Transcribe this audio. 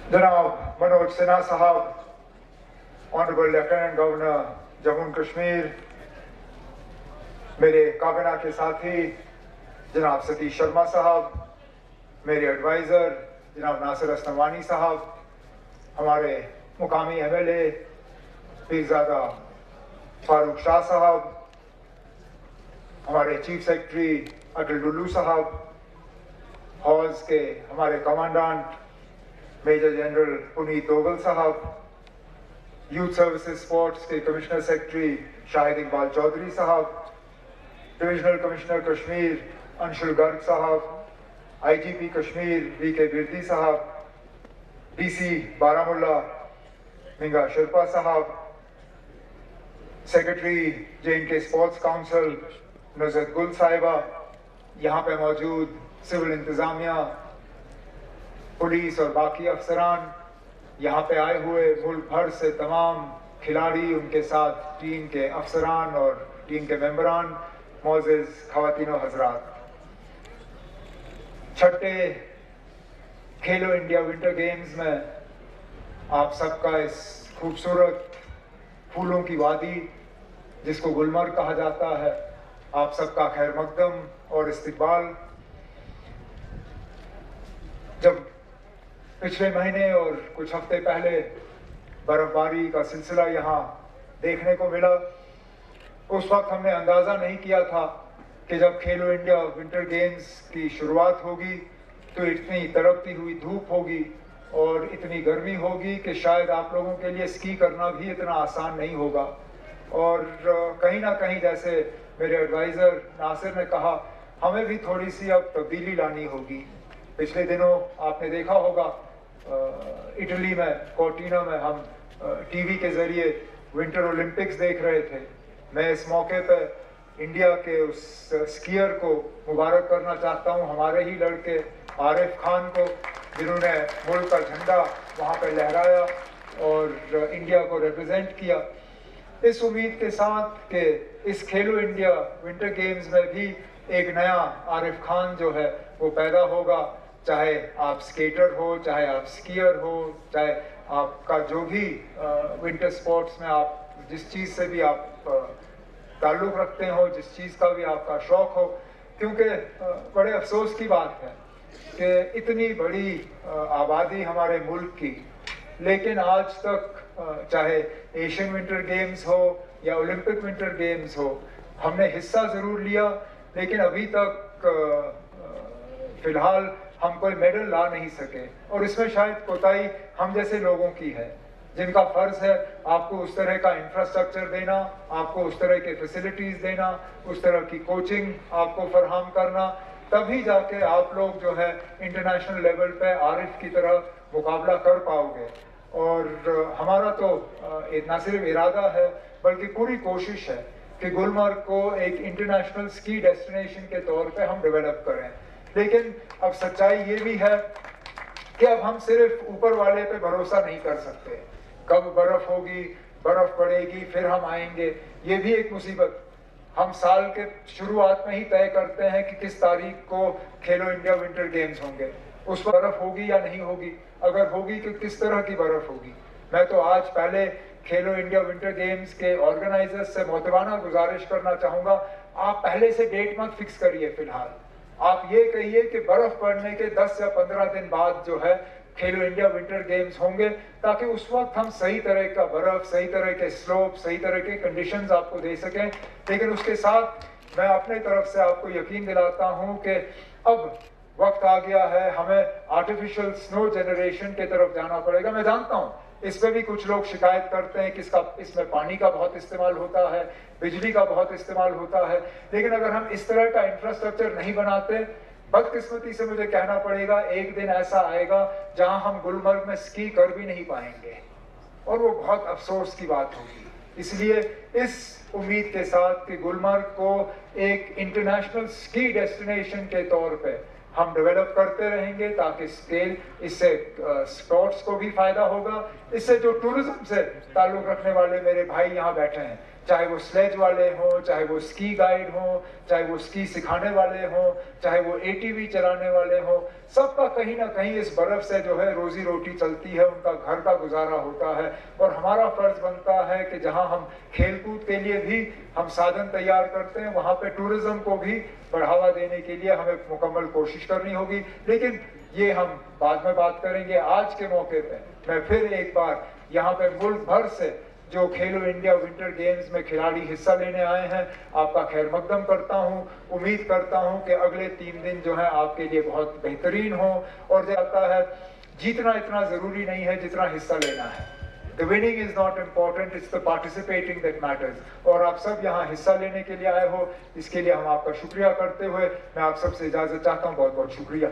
जनाब मनोज सिन्हा साहब, honourable lieutenant governor Jammu and Kashmir, मेरे काबिना के साथी जनाब सतीश शर्मा साहब, मेरे एडवाइज़र जनाब नासिर असलमानी साहब, हमारे मुकामी MLA पीरज़ादा फारूक शाह साहब, हमारे चीफ सेक्रेटरी अटल डुल्लू साहब, हौज के हमारे कमांडेंट मेजर जनरल पुनीत दोगल साहब, यूथ सर्विसेज स्पोर्ट्स के कमिश्नर सेक्रेटरी शाहिद इकबाल चौधरी साहब, डिविजनल कमिश्नर कश्मीर अंशुल गर्ग साहब, IGP कश्मीर VK बिरदी साहब, DC बारामुल्ला मिंगा शिरपा साहब, सेक्रेटरी JNK स्पोर्ट्स काउंसिल नुज़रत गुल साहिबा, यहाँ पे मौजूद सिविल इंतज़ामिया, पुलिस और बाकी अफसरान, यहाँ पे आए हुए मुल्क भर से तमाम खिलाड़ी, उनके साथ टीम के अफसरान और टीम के मेंबरान, मोअज़्ज़िज़ ख़वातीन और हज़रात, छठे खेलो इंडिया विंटर गेम्स में आप सबका इस खूबसूरत फूलों की वादी जिसको गुलमर्ग कहा जाता है, आप सबका खैर मकदम और इस्तकबाल। जब पिछले महीने और कुछ हफ्ते पहले बर्फबारी का सिलसिला यहाँ देखने को मिला, उस वक्त हमने अंदाज़ा नहीं किया था कि जब खेलो इंडिया विंटर गेम्स की शुरुआत होगी तो इतनी तड़पती हुई धूप होगी और इतनी गर्मी होगी कि शायद आप लोगों के लिए स्की करना भी इतना आसान नहीं होगा। और कहीं ना कहीं, जैसे मेरे एडवाइज़र नासिर ने कहा, हमें भी थोड़ी सी अब तब्दीली लानी होगी। पिछले दिनों आपने देखा होगा इटली में कोर्टिना में हम TV के ज़रिए विंटर ओलंपिक्स देख रहे थे। मैं इस मौके पर इंडिया के उस स्कीयर को मुबारक करना चाहता हूँ, हमारे ही लड़के आरिफ खान को, जिन्होंने मुल्क का झंडा वहाँ पर लहराया और इंडिया को रिप्रेजेंट किया। इस उम्मीद के साथ कि इस खेलो इंडिया विंटर गेम्स में भी एक नया आरिफ खान जो है वो पैदा होगा, चाहे आप स्केटर हो, चाहे आप स्कीयर हो, चाहे आपका जो भी विंटर स्पोर्ट्स में आप जिस चीज़ से भी आप ताल्लुक़ रखते हो, जिस चीज़ का भी आपका शौक़ हो। क्योंकि बड़े अफसोस की बात है कि इतनी बड़ी आबादी हमारे मुल्क की, लेकिन आज तक चाहे एशियन विंटर गेम्स हो या ओलंपिक विंटर गेम्स हो, हमने हिस्सा ज़रूर लिया, लेकिन अभी तक फ़िलहाल हम कोई मेडल ला नहीं सके। और इसमें शायद कोताही हम जैसे लोगों की है, जिनका फ़र्ज़ है आपको उस तरह का इंफ्रास्ट्रक्चर देना, आपको उस तरह के फैसिलिटीज़ देना, उस तरह की कोचिंग आपको फराहम करना, तभी जाके आप लोग जो है इंटरनेशनल लेवल पे आरिफ की तरह मुकाबला कर पाओगे। और हमारा तो ना सिर्फ इरादा है बल्कि पूरी कोशिश है कि गुलमर्ग को एक इंटरनेशनल स्की डेस्टिनेशन के तौर पे हम डेवलप करें। लेकिन अब सच्चाई ये भी है कि अब हम सिर्फ ऊपर वाले पे भरोसा नहीं कर सकते। कब बर्फ़ होगी, बर्फ़ पड़ेगी, फिर हम आएंगे, ये भी एक मुसीबत। हम साल के शुरुआत में ही तय करते हैं कि किस तारीख को खेलो इंडिया विंटर गेम्स होंगे, उस पर बर्फ़ होगी या नहीं होगी, अगर होगी तो किस तरह की बर्फ़ होगी। मैं तो आज पहले खेलो इंडिया विंटर गेम्स के ऑर्गेनाइजर्स से मोहतबाना गुजारिश करना चाहूँगा, आप पहले से डेट मत फिक्स करिए। फ़िलहाल आप ये कहिए कि बर्फ़ पड़ने के 10 या 15 दिन बाद जो है खेलो इंडिया विंटर गेम्स होंगे, ताकि उस वक्त हम सही तरह का बर्फ़, सही तरह के स्लोप, सही तरह के कंडीशंस आपको दे सकें। लेकिन उसके साथ मैं अपने तरफ से आपको यकीन दिलाता हूँ कि अब वक्त आ गया है, हमें आर्टिफिशियल स्नो जनरेशन की तरफ जाना पड़ेगा। मैं जानता हूँ इस पर भी कुछ लोग शिकायत करते हैं कि इसमें पानी का बहुत इस्तेमाल होता है, बिजली का बहुत इस्तेमाल होता है, लेकिन अगर हम इस तरह का इंफ्रास्ट्रक्चर नहीं बनाते, बदकिस्मती से मुझे कहना पड़ेगा, एक दिन ऐसा आएगा जहां हम गुलमर्ग में स्की कर भी नहीं पाएंगे, और वो बहुत अफसोस की बात होगी। इसलिए इस उम्मीद के साथ कि गुलमर्ग को एक इंटरनेशनल स्की डेस्टिनेशन के तौर पे हम डेवलप करते रहेंगे, ताकि स्केल इससे स्पोर्ट्स को भी फायदा होगा, इससे जो टूरिज्म से ताल्लुक़ रखने वाले मेरे भाई यहाँ बैठे हैं, चाहे वो स्लेज वाले हों, चाहे वो स्की गाइड हों, चाहे वो स्की सिखाने वाले हों, चाहे वो एटीवी चलाने वाले हों, सबका कहीं ना कहीं इस बर्फ से जो है रोजी रोटी चलती है, उनका घर का गुजारा होता है। और हमारा फर्ज बनता है कि जहां हम खेलकूद के लिए भी हम साधन तैयार करते हैं, वहां पे टूरिज्म को भी बढ़ावा देने के लिए हमें मुकम्मल कोशिश करनी होगी। लेकिन ये हम बाद में बात करेंगे। आज के मौके पे मैं फिर एक बार यहाँ पे मुल्क भर से जो खेलो इंडिया विंटर गेम्स में खिलाड़ी हिस्सा लेने आए हैं, आपका खैर मकदम करता हूं। उम्मीद करता हूं कि अगले 3 दिन जो है आपके लिए बहुत बेहतरीन हो। और जाता है, जीतना इतना जरूरी नहीं है जितना हिस्सा लेना है। The winning is not important, it's the participating that matters। और आप सब यहाँ हिस्सा लेने के लिए आए हो, इसके लिए हम आपका शुक्रिया करते हुए मैं आप सबसे इजाजत चाहता हूँ। बहुत बहुत शुक्रिया।